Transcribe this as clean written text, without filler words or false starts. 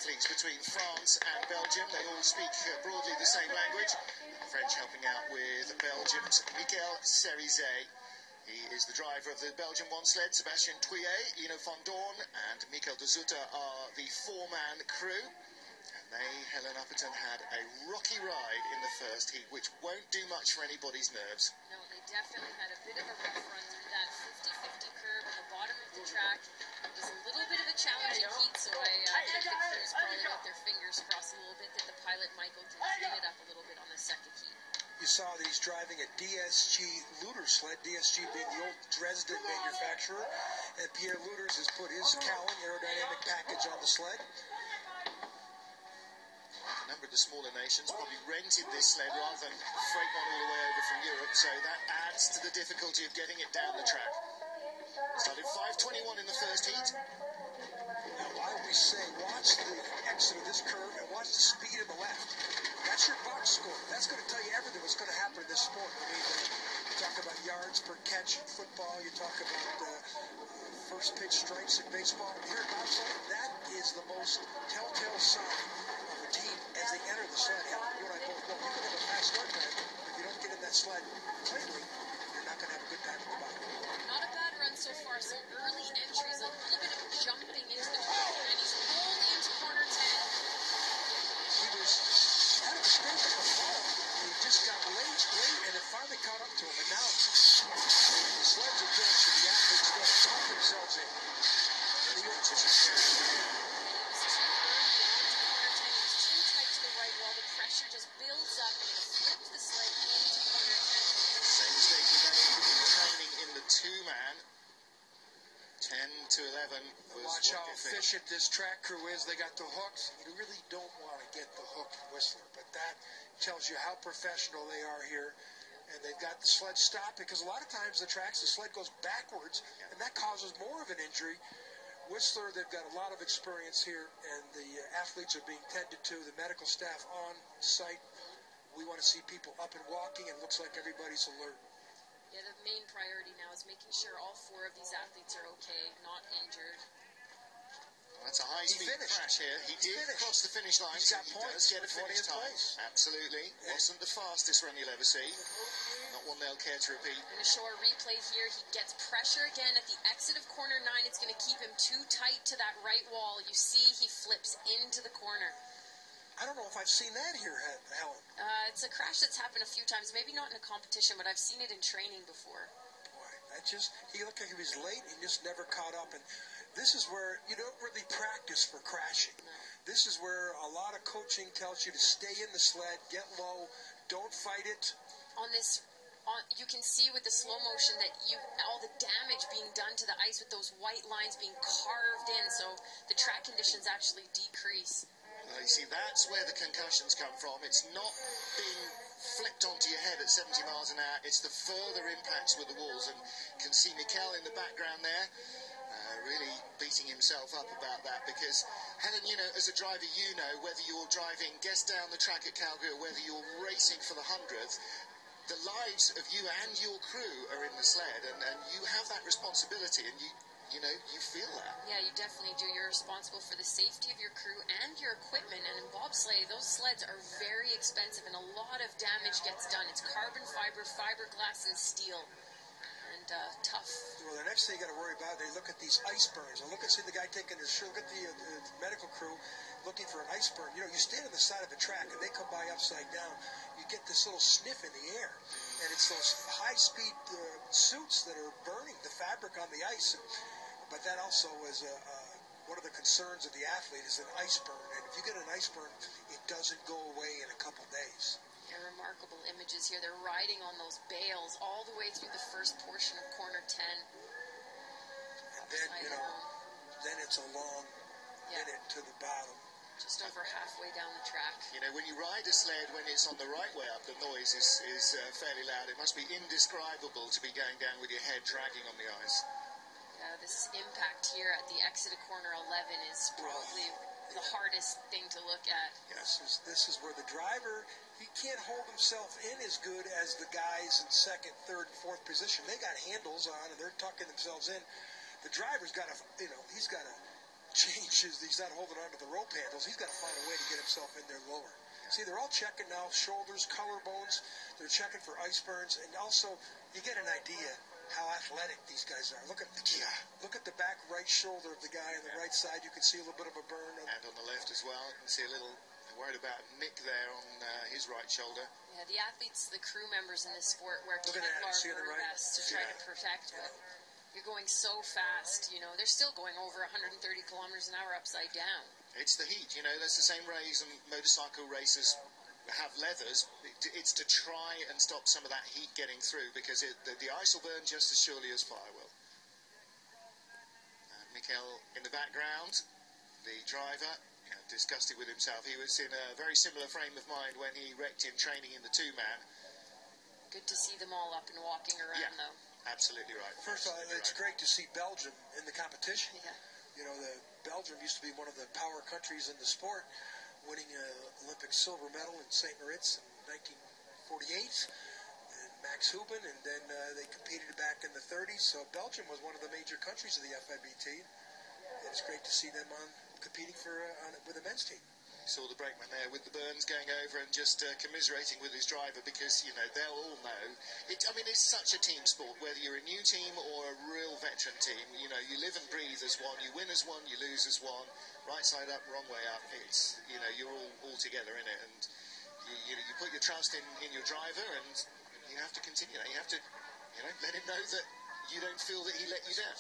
athletes between France and Belgium. They all speak broadly the same language. The French helping out with Belgium's Serisé. He is the driver of the Belgian one sled. Sébastien Touillet, Lino van Doorn and Michael de Zoeter are the four-man crew. And they, Helen Upperton, had a rocky ride in the first heat, which won't do much for anybody's nerves. No, they definitely had a bit of a rough run through that 50-50 curve at the bottom of the track. It was a little bit of a challenging heat, so I think the crews probably got their fingers crossed a little bit that the pilot Michael can clean it up a little bit on the second heat. You saw that he's driving a DSG Luder sled, DSG being the old Dresden manufacturer, and Pierre Luders has put his Cowan aerodynamic package on the sled. A number of the smaller nations probably rented this sled rather than freight one all the way over from Europe, so that adds to the difficulty of getting it down the track. Started 5:21 in the first heat. Now, why we say watch the exit of this curve and watch the speed of the left. That's your box score. That's going to tell you everything what's going to happen in this sport. I mean, you talk about yards per catch in football. You talk about first pitch strikes in baseball. Here at Bobslee, that is the most telltale sign of a team as they enter the sled. Hell, you and I both know you can have a fast start time, but if you don't get in that sled cleanly, you're not going to have a good time at the bottom. Not a bad run so far. Some early entries, a little bit of jumping into the corner, and he's rolled into corner 10. He was out of space at the fall. He just got late, and it finally caught up to him. And now the sleds are built so the athletes go to pump themselves in. And the old situation. Pressure just builds up and it flips the sled into corner 10. Same mistake he made in training in the two-man. 10-11 was Watch how what they efficient this track crew is. They got the hooks. You really don't want to get the hook in Whistler, but that tells you how professional they are here. And they've got the sled stopped because a lot of times the sled goes backwards, and that causes more of an injury. Whistler, they've got a lot of experience here, and the athletes are being tended to, the medical staff on site. We want to see people up and walking, and it looks like everybody's alert. Yeah, the main priority now is making sure all four of these athletes are okay, not injured. Well, that's a high-speed crash here. He did cross the finish line, He's so got he points. does get a finish time. Absolutely. Wasn't the fastest run you'll ever see. Not one they'll care to repeat. I'm going to show a replay here. He gets pressure again at the exit of corner 9. It's going to keep him too tight to that right wall. You see he flips into the corner. I don't know if I've seen that here, Helen. It's a crash that's happened a few times. Maybe not in a competition, but I've seen it in training before. Boy, he looked like he was late and just never caught up. And this is where you don't really practice for crashing. No. This is where a lot of coaching tells you to stay in the sled, get low, don't fight it. You can see with the slow motion that all the damage being done to the ice with those white lines being carved in, so the track conditions actually decrease. Well, you see, that's where the concussions come from. It's not being flipped onto your head at 70 miles an hour. It's the further impacts with the walls. And you can see Mikel in the background there really beating himself up about that because, Helen, you know, as a driver, you know, whether you're driving guests down the track at Calgary or whether you're racing for the 100th, the lives of you and your crew are in the sled, and you have that responsibility, and you know, you feel that. Yeah, you definitely do. You're responsible for the safety of your crew and your equipment, and in bobsleigh, those sleds are very expensive, and a lot of damage gets done. It's carbon fiber, fiberglass, and steel, and tough. Well, the next thing you got to worry about, they look at these ice burns. And see the guy taking his shirt. Look at the medical crew looking for an ice burn. You know, you stand on the side of a track, and they come by upside down. You get this little sniff in the air, and it's those high-speed suits that are burning the fabric on the ice. But that also is one of the concerns of the athlete is an ice burn. And if you get an ice burn, it doesn't go away in a couple days. They're remarkable images here. They're riding on those bales all the way through the first portion of corner 10. And then, you know, then it's a long minute to the bottom. Just over halfway down the track. You know, when you ride a sled, when it's on the right way up, the noise is fairly loud. It must be indescribable to be going down with your head dragging on the ice. This impact here at the exit of corner 11 is probably the hardest thing to look at. Yes, this is where the driver, he can't hold himself in as good as the guys in second, third, and fourth position. They got handles on, and they're tucking themselves in. The driver's got to, you know, he's got to changes. He's not holding on to the rope handles. He's got to find a way to get himself in there lower. See, they're all checking now, shoulders, collarbones. They're checking for ice burns. And also, you get an idea how athletic these guys are. Look at the back right shoulder of the guy on the right side. You can see a little bit of a burn. And on the left as well. You can see a little worried about a nick there on his right shoulder. Yeah, the athletes, the crew members in this sport wear Look at Kevlar that. See on the right? vests to try to protect, but you're going so fast, you know, they're still going over 130 kilometers an hour upside down. It's the heat, you know, that's the same reason motorcycle racers have leathers. It's to try and stop some of that heat getting through, because the ice will burn just as surely as fire will. Mikel in the background, the driver, disgusted with himself. He was in a very similar frame of mind when he wrecked in training in the two-man. Good to see them all up and walking around, though. Absolutely right. First of all, it's great to see Belgium in the competition. Yeah. You know, Belgium used to be one of the power countries in the sport, winning an Olympic silver medal in St. Moritz in 1948, and Max Hubin, and then they competed back in the 30s. So Belgium was one of the major countries of the FIBT. And it's great to see them competing with the men's team. Saw the brakeman there with the burns going over and just commiserating with his driver, because, you know, they'll all know. I mean, it's such a team sport, whether you're a new team or a real veteran team. You know, you live and breathe as one. You win as one, you lose as one. Right side up, wrong way up. It's, you know, you're all together in it. And you put your trust in your driver, and you have to continue that. You have to, you know, let him know that you don't feel that he let you down.